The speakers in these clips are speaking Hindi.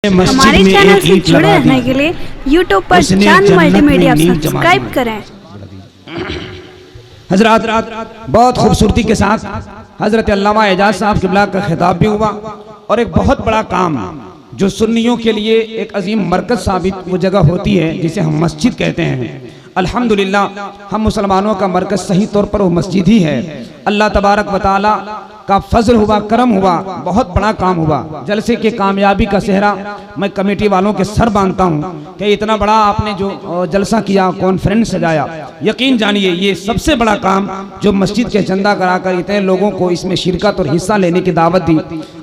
हमारे चैनल से जुड़े रहने के लिए YouTube पर चांद मल्टीमीडिया सब्सक्राइब करें। हजरत बहुत खूबसूरती के साथ हजरत अल्लामा एजाज साहब क़िबला का खिताब भी हुआ और एक बहुत बड़ा काम जो सुन्नियों के लिए एक अजीम मरकज साबित वो जगह होती है जिसे हम मस्जिद कहते हैं। अल्हम्दुलिल्लाह हम मुसलमानों का मरकज सही तौर पर वो मस्जिद ही है। अल्लाह तबारक व तआला का फजल हुआ, करम हुआ, बहुत बड़ा काम हुआ। जलसे के कामयाबी का सेहरा मैं कमेटी वालों के सर बांधता हूँ कि इतना बड़ा आपने जो जलसा किया, कॉन्फ्रेंस सजाया, यकीन जानिए ये सबसे बड़ा काम जो मस्जिद के चंदा कराकर इतने लोगों को इसमें शिरकत और हिस्सा लेने की दावत दी।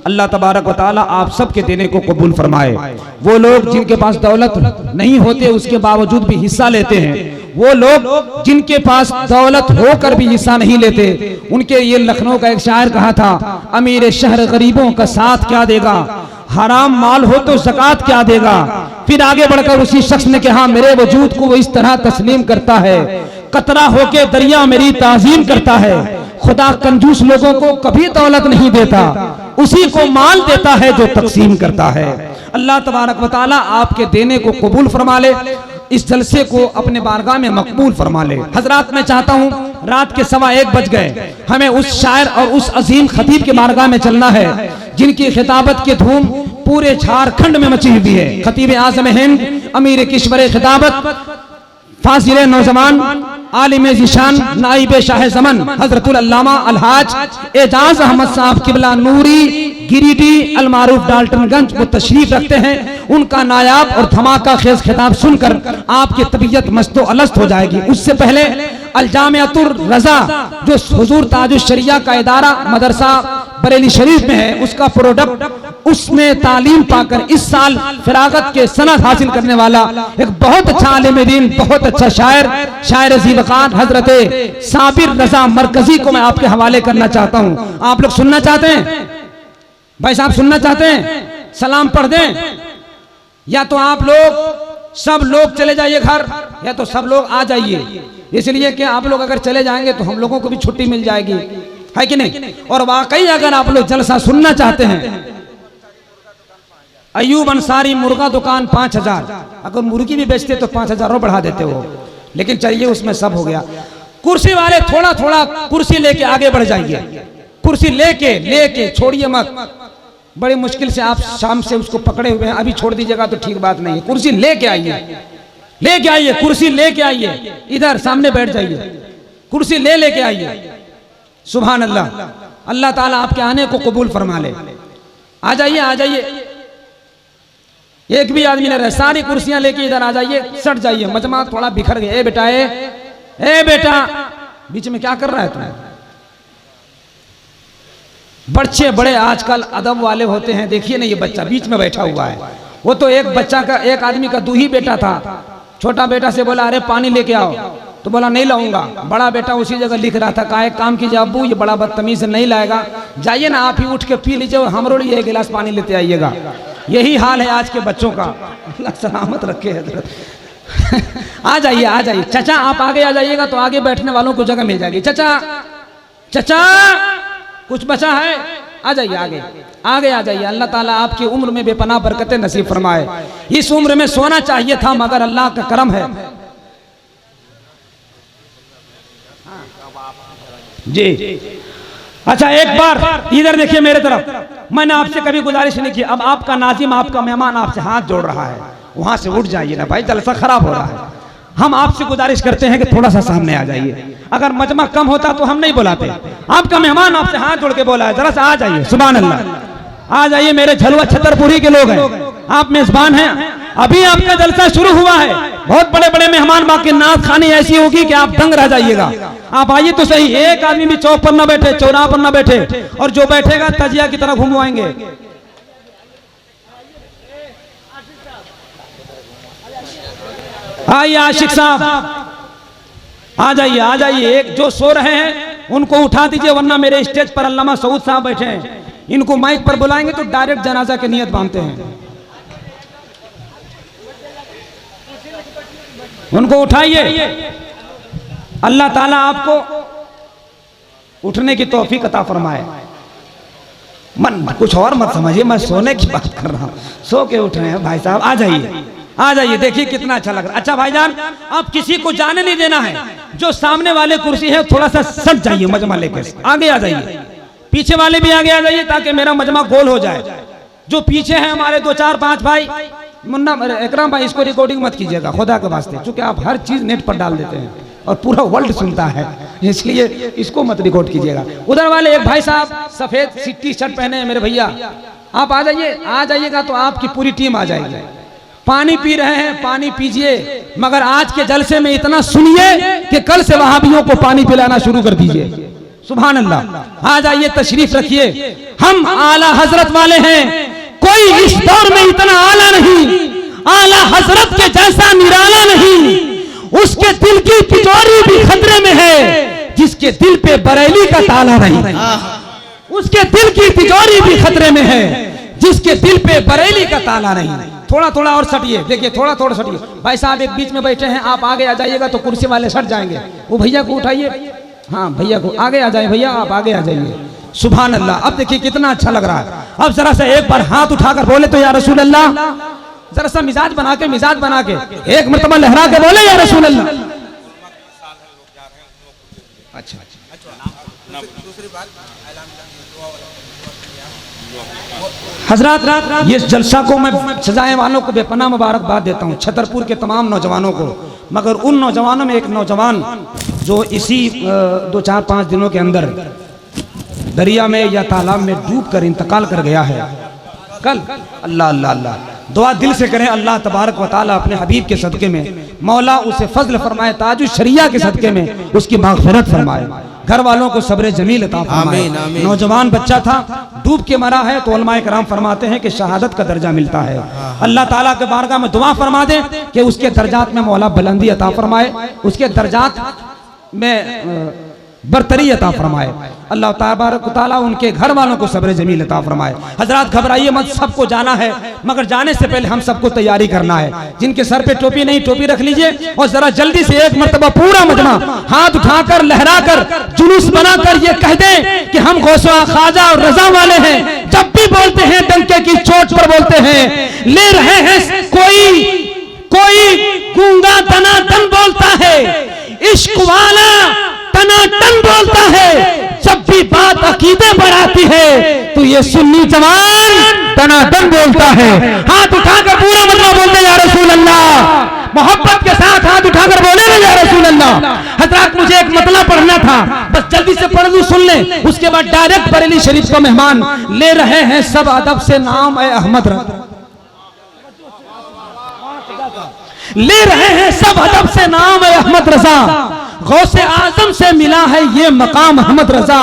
अल्लाह तबारक व तआला आप सबके देने को कबूल फरमाए। वो लोग जिनके पास दौलत नहीं होते उसके बावजूद भी हिस्सा लेते हैं, वो लोग जिनके पास दौलत होकर भी हिस्सा नहीं लेते, उनके ये लखनऊ का एक शायर कहा था, अमीर शहर गरीबों का साथ क्या देगा, हराम माल हो तो ज़कात क्या देगा। फिर आगे बढ़कर उसी शख्स ने कहा, मेरे वजूद को वो इस तरह तस्लीम करता है, कतरा होके दरिया मेरी ताजीम करता है। खुदा कंजूस लोगों को कभी दौलत नहीं देता, उसी को माल देता है जो तकसीम करता है। अल्लाह तबारक व तआला आपके देने को कबूल फरमा ले, इस जलसे को अपने बारगाह में मकबूल फरमा ले। हजरात मैं चाहता हूँ, रात के 1:15 बज गए, हमें उस शायर और उस अजीम खतीब के बारगाह में चलना है जिनकी खिताबत की धूम पूरे झारखंड में मची हुई है। खतीब आज़म हिंद, अमीर किश्वर खिताबत, फाजिल नौजवान, आलिम ज़िशान, नाइब शाह ज़मन हजरतुल अल्लामा अलहाज एजाज अहमद साहब क़िबला नूरी गिरिडीह अलमारूफ डाल्टनगंज वो तशरीफ रखते हैं। उनका नायाब और धमाका खेज खिताब सुनकर आपकी तबीयत मस्तो अलस्त हो जाएगी। उससे पहले अलजामियातुर रज़ा जो हुजूर ताजुश शरिया का इदारा मदरसा बरेली शरीफ में है, उसका प्रोडक्ट उसमें तालीम पाकर इस साल फिरागत के सनद हासिल करने वाला एक बहुत अच्छा आलिम दीन, बहुत अच्छा शायर ज़ीवक़ार हजरत साबिर रज़ा मरकजी को मैं आपके हवाले करना चाहता हूँ। आप लोग सुनना चाहते हैं? भाई साहब सुनना चाहते हैं? सलाम पढ़ दें, या तो आप लोग सब लोग चले जाइए घर, या तो सब लोग आ जाइए, इसलिए कि आप लोग अगर चले जाएंगे तो हम लोगों को भी छुट्टी मिल जाएगी, है कि नहीं। और वाकई अगर आप लोग जलसा सुनना चाहते हैं, अयूब अंसारी मुर्गा दुकान 5000, अगर मुर्गी भी बेचते तो 5000 और बढ़ा देते हो, लेकिन चलिए उसमें सब हो गया। कुर्सी वाले थोड़ा थोड़ा कुर्सी लेके आगे बढ़ जाइए, कुर्सी लेके छोड़िए मत, बड़ी मुश्किल से आप शाम से उसको पकड़े हुए हैं, अभी छोड़ दीजिएगा तो ठीक बात नहीं है। कुर्सी लेके आइए, कुर्सी लेके आइए, इधर सामने बैठ जाइए, कुर्सी लेके आइए। सुभान अल्लाह, अल्लाह ताला आपके आने को कबूल फरमा ले। आ जाइए, एक भी आदमी न रहे, सारी कुर्सियां लेके इधर आ जाइए, सट जाइए, मजमा थोड़ा बिखर गए। ए बेटा बीच में क्या कर रहा है तुम? बच्चे बड़े आजकल अदब वाले होते हैं, देखिए ना ये बच्चा बीच में बैठा हुआ है। वो तो एक आदमी का 2 ही बेटा था। छोटा बेटा से बोला, अरे पानी लेके आओ, तो बोला नहीं लाऊंगा। बड़ा बेटा उसी जगह लिख रहा था, कहा एक काम कीजिए अब्बू, ये बड़ा बदतमीज नहीं लाएगा, जाइए ना आप ही उठ के पी लीजिए और हमरो लिए 1 गिलास पानी लेते आइएगा। यही हाल है आज के बच्चों का, अल्लाह सलामत रखे हजरत। आ जाइए चाचा, आप आगे आ जाइएगा तो आगे बैठने वालों को जगह मिल जाएगी। चाचा कुछ बचा है? आ जाइए आगे आ जाइए। अल्लाह ताला आपकी उम्र में बेपनाह बरकतें नसीब फरमाए। इस उम्र में सोना चाहिए था मगर अल्लाह का करम है जी। अच्छा एक बार इधर देखिए मेरे तरफ, मैंने आपसे कभी गुजारिश नहीं की, अब आपका नाजिम, आपका मेहमान आपसे हाथ जोड़ रहा है, वहां से उठ जाइए ना भाई, जलसा खराब हो रहा है। हम आपसे गुजारिश करते हैं कि थोड़ा सा सामने आ जाइए। अगर मजमा कम होता तो हम नहीं बुलाते, आपका मेहमान आपसे हाथ जोड़ के बोला है, जरा सा आ जाइए। सुभान अल्लाह, आ जाइए। मेरे झलवा छतरपुरी के लोग हैं, आप मेजबान हैं, अभी आपका जलसा शुरू हुआ है। बहुत बड़े बड़े मेहमान, बाकी नाथ खानी ऐसी होगी कि आप दंग रह जाइएगा। आप आइए तो सही, एक आदमी भी चौक पर न बैठे, चौराहा पर न बैठे, और जो बैठेगा तजिया की तरह घुमवाएंगे। आइए आशिक साहब, आ जाइए। एक जो सो रहे हैं उनको उठा दीजिए, वरना मेरे स्टेज पर अल्लामा सऊद साहब बैठे हैं, इनको माइक पर बुलाएंगे तो डायरेक्ट जनाजा की नियत बांधते हैं। उनको उठाइए, अल्लाह ताला आपको उठने की तौफीक अता फरमाए। मन कुछ और मत समझिए, मैं सोने की बात कर रहा हूँ। सो के उठ रहे हैं भाई साहब, आ जाइए आ जाइए, देखिए कितना अच्छा लग रहा है। अच्छा भाईजान, आप किसी को जाने नहीं देना है। जो सामने वाले कुर्सी है थोड़ा सा सट जाइए, मजमा लेकर आगे आ जाइए। पीछे वाले भी आगे आ जाइए ताकि मेरा मजमा गोल हो जाए। जो पीछे हैं हमारे 2 4 5 भाई, मुन्ना इकराम भाई, इसको रिकॉर्डिंग मत कीजिएगा खुदा के वास्ते, क्योंकि आप हर चीज नेट पर डाल देते हैं और पूरा वर्ल्ड सुनता है, इसलिए इसको मत रिकॉर्ड कीजिएगा। उधर वाले एक भाई साहब सफेद टी शर्ट पहने हैं मेरे भैया, आप आ जाइए। आ जाइएगा तो आपकी पूरी टीम आ जाएगी। पानी पी रहे हैं, पानी पीजिए, मगर आज के जलसे में इतना सुनिए कि कल से वहाबियों को पानी पिलाना शुरू कर दीजिए। सुभान अल्लाह। आ जाइए, तशरीफ रखिए। हम आला हजरत वाले हैं, कोई इस दौर में इतना आला नहीं, आला हजरत के जैसा निराला नहीं। उसके दिल की तिजोरी भी खतरे में है जिसके दिल पे बरेली का ताला नहीं। उसके दिल की तिजोरी भी खतरे में है जिसके दिल पे बरेली का ताला नहीं। थोड़ा थोड़ा और सटिए, देखिए थोड़ा थोड़ा सटिए। भाई साहब एक बीच में बैठे हैं, आप आगे आ जाइएगा तो कुर्सी वाले सट जाएंगे। वो भैया को उठाइए, हाँ भैया को आगे आ जाए, भैया आप आगे आ जाइए। सुभान अल्लाह। अब देखिए कितना अच्छा लग रहा है। अब जरा सा एक बार हाथ उठाकर बोले तो या रसूल अल्लाह, जरा सा मिजाज बना के एक मर्तबा लहरा के बोले या रसूल अल्लाह। अच्छा हजरात, ये जलसा को मैं सजाए वालों को बेपनाह मुबारकबाद देता हूँ, छतरपुर के तमाम नौजवानों को। मगर उन नौजवानों में एक नौजवान जो इसी 2 4 5 दिनों के अंदर दरिया में या तालाब में डूब कर इंतकाल कर गया है कल। अल्लाह अल्लाह अल्लाह, दुआ दिल से करें अल्लाह तबारक व तआला अपने हबीब के सदके में मौला उसे फजल फरमाए, ताजुश शरिया के सदके में उसकी मागफिरत फरमाए, घर वालों को सब्र जमील अता फरमाए। नौजवान बच्चा था, डूब के मरा है तो उलमाए कराम फरमाते हैं कि शहादत का दर्जा मिलता है। अल्लाह ताला के बारगाह में दुआ फरमा दे कि उसके दर्जात में मौला बुलंदी अता फरमाए, उसके दर्जात में बरतरी अता फरमाए। अल्लाह तबारक व तआला उनके घर वालों को सब्र जमील अता फरमाए। हजरात घबराइए मत, सबको जाना है, मगर जाने से पहले हम सबको तैयारी करना है। जिनके सर पे टोपी नहीं, टोपी रख लीजिए और जरा जल्दी से एक मर्तबा पूरा मजमा हाथ उठाकर लहराकर जुलूस बनाकर ये कह दें कि हम गौसवा ख्वाजा और रजा वाले हैं। जब भी बोलते हैं डंके की चोट पर बोलते हैं, ले रहे हैं कोई गूंगा तनातन बोलता है, इश्क वाला तनातन बोलता है। जब भी बात अकीदे पर आती है तो ये सुन्नी जवान तनातन बोलता है। हाथ उठाकर पूरा मतलब बोलते या रसूल अल्लाह, मोहब्बत के साथ हाथ उठाकर बोले ना या रसूल अल्लाह। हजरात मुझे एक मतला पढ़ना था, बस जल्दी से पढ़ लूं, सुन लें, उसके बाद डायरेक्ट बरेली शरीफ का मेहमान ले रहे हैं सब अदब से नाम ए अहमद रजा, ले रहे हैं सब अदब से नाम ए अहमद रजा। गौसे आजम से मिला है ये मकाम अहमद रजा।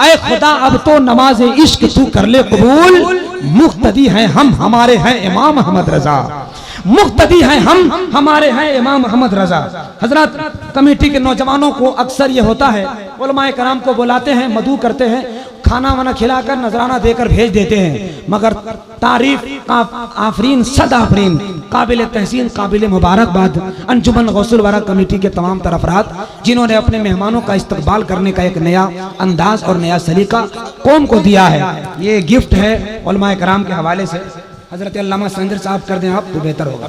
ऐ खुदा अब तो नमाज इश्क तू कर ले कबूल, मुक्तदी हैं हम हमारे हैं इमाम अहमद रजा, मुक्तदी हैं हम हमारे हैं इमाम अहमद रजा। हजरत कमेटी के नौजवानों को अक्सर ये होता है, उलमाए कराम को बुलाते हैं, मदू करते हैं, खाना वाना खिलाकर नजराना देकर भेज देते हैं, मगर तारीफ का आफरीन सद आफरीन, काबिल तहसीन काबिल मुबारकबाद अंजुमन गौसुल वारा कमेटी के तमाम तरफरात जिन्होंने अपने मेहमानों का इस्तकबाल करने का एक नया अंदाज और नया सलीका कौम को दिया है। ये गिफ्ट है उलमाए कराम के हवाले से। हजरत अल्लामा संजर साहब कर दें आप तो बेहतर होगा।